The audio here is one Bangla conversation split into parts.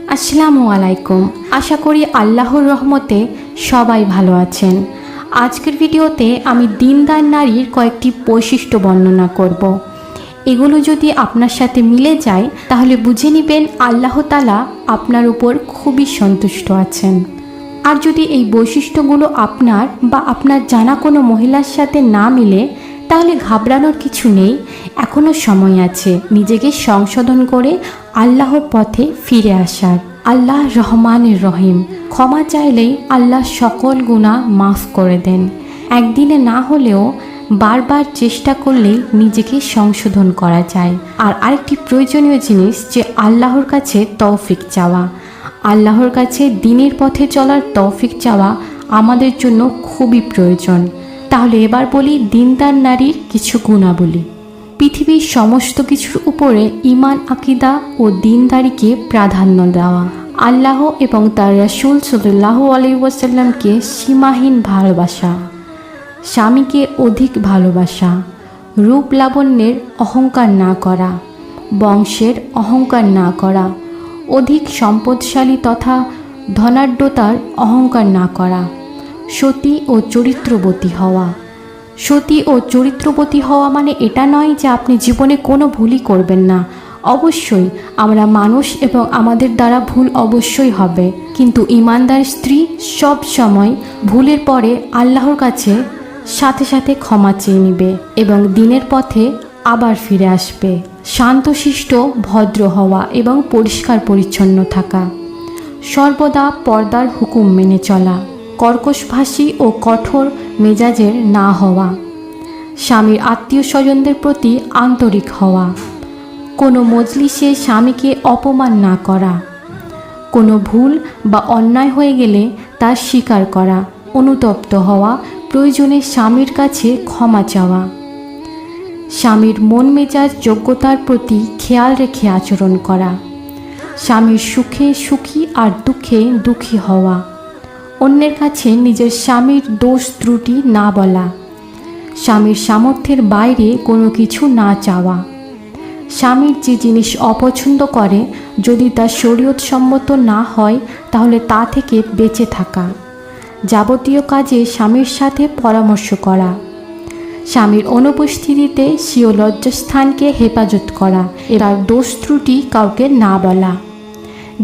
আসসালামু আলাইকুম। আশা করি আল্লাহর রহমতে সবাই ভালো আছেন। আজকের ভিডিওতে আমি দিনদার নারীর কয়েকটি বৈশিষ্ট্য বর্ণনা করব। এগুলো যদি আপনার সাথে মিলে যায় তাহলে বুঝে নেবেন আল্লাহ তাআলা আপনার উপর খুবই সন্তুষ্ট আছেন। আর যদি এই বৈশিষ্ট্যগুলো আপনার বা আপনার জানা কোনো মহিলার সাথে না মিলে তাহলে ঘাবড়ানোর কিছু নেই, এখনও সময় আছে নিজেকে সংশোধন করে আল্লাহর পথে ফিরে আসার। আল্লাহ রহমানের রহিম, ক্ষমা চাইলেই আল্লাহ সকল গুনাহ মাফ করে দেন। একদিনে না হলেও বারবার চেষ্টা করলেই নিজেকে সংশোধন করা যায়। আর আরেকটি প্রয়োজনীয় জিনিস যে আল্লাহর কাছে তৌফিক চাওয়া। আল্লাহর কাছে দ্বীনের পথে চলার তৌফিক চাওয়া আমাদের জন্য খুবই প্রয়োজন। তাহলে এবার বলি দিনদার নারীর কিছু গুণাবলী। পৃথিবীর সমস্ত কিছুর উপরে ঈমান, আকীদা ও দিনদারিকে প্রাধান্য দেওয়া। আল্লাহ এবং তার রাসূল সাল্লাল্লাহু আলাইহি ওয়াসাল্লামকে সীমাহীন ভালোবাসা। স্বামীকে অধিক ভালোবাসা। রূপ লাবণ্যের অহংকার না করা। বংশের অহংকার না করা। অধিক সম্পদশালী তথা ধনাঢ্যতার অহংকার না করা। সতী ও চরিত্রবতী হওয়া। সতী ও চরিত্রবতী হওয়া মানে এটা নয় যে আপনি জীবনে কোনো ভুলই করবেন না। অবশ্যই আমরা মানুষ এবং আমাদের দ্বারা ভুল অবশ্যই হবে, কিন্তু ঈমানদার স্ত্রী সব সময় ভুলের পরে আল্লাহর কাছে সাথে সাথে ক্ষমা চেয়ে নেবে এবং দ্বীনের পথে আবার ফিরে আসবে। শান্তশিষ্ট, ভদ্র হওয়া এবং পরিষ্কার পরিচ্ছন্ন থাকা। সর্বদা পর্দার হুকুম মেনে চলা। কর্কশভাষী ও কঠোর মেজাজের না হওয়া। স্বামীর আত্মীয় স্বজনদের প্রতি আন্তরিক হওয়া। কোনো মজলিসে স্বামীকে অপমান না করা। কোনো ভুল বা অন্যায় হয়ে গেলে তা স্বীকার করা, অনুতপ্ত হওয়া, প্রয়োজনে স্বামীর কাছে ক্ষমা চাওয়া। স্বামীর মন মেজাজ যোগ্যতার প্রতি খেয়াল রেখে আচরণ করা। স্বামীর সুখে সুখী আর দুঃখে দুঃখী হওয়া। অন্যের কাছে নিজের স্বামীর দোষ ত্রুটি না বলা। স্বামীর সামর্থ্যের বাইরে কোনো কিছু না চাওয়া। স্বামীর যে জিনিস অপছন্দ করে যদি তা শরীয়তসম্মত না হয় তাহলে তা থেকে বেঁচে থাকা। যাবতীয় কাজে স্বামীর সাথে পরামর্শ করা। স্বামীর অনুপস্থিতিতে স্বীয় লজ্জাস্থানকে হেফাজত করা। এর দোষ ত্রুটি কাউকে না বলা।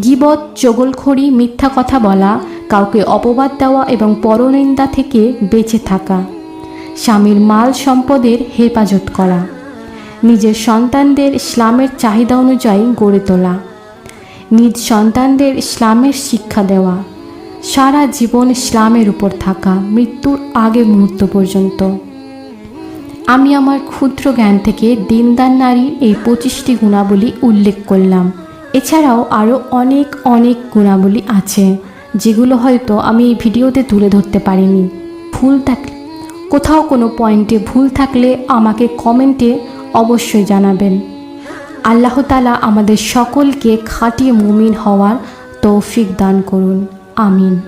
গীবত, চগলখড়ি, মিথ্যা কথা বলা, কাউকে অপবাদ দেওয়া এবং পরনিন্দা থেকে বেঁচে থাকা। স্বামীর মাল সম্পদের হেফাজত করা। নিজের সন্তানদের ইসলামের চাহিদা অনুযায়ী গড়ে তোলা। নিজ সন্তানদের ইসলামের শিক্ষা দেওয়া। সারা জীবন ইসলামের উপর থাকা, মৃত্যুর আগে মুহূর্ত পর্যন্ত। আমি আমার ক্ষুদ্র জ্ঞান থেকে দিনদার নারীর এই 25টি গুণাবলী উল্লেখ করলাম। এছাড়াও আরও অনেক অনেক গুণাবলী আছে যেগুলো হয়তো আমি এই ভিডিওতে তুলে ধরতে পারিনি। ভুল থাকলে, কোথাও কোনো পয়েন্টে ভুল থাকলে আমাকে কমেন্টে অবশ্যই জানাবেন। আল্লাহ তাআলা আমাদের সকলকে খাঁটি মুমিন হওয়ার তৌফিক দান করুন। আমিন।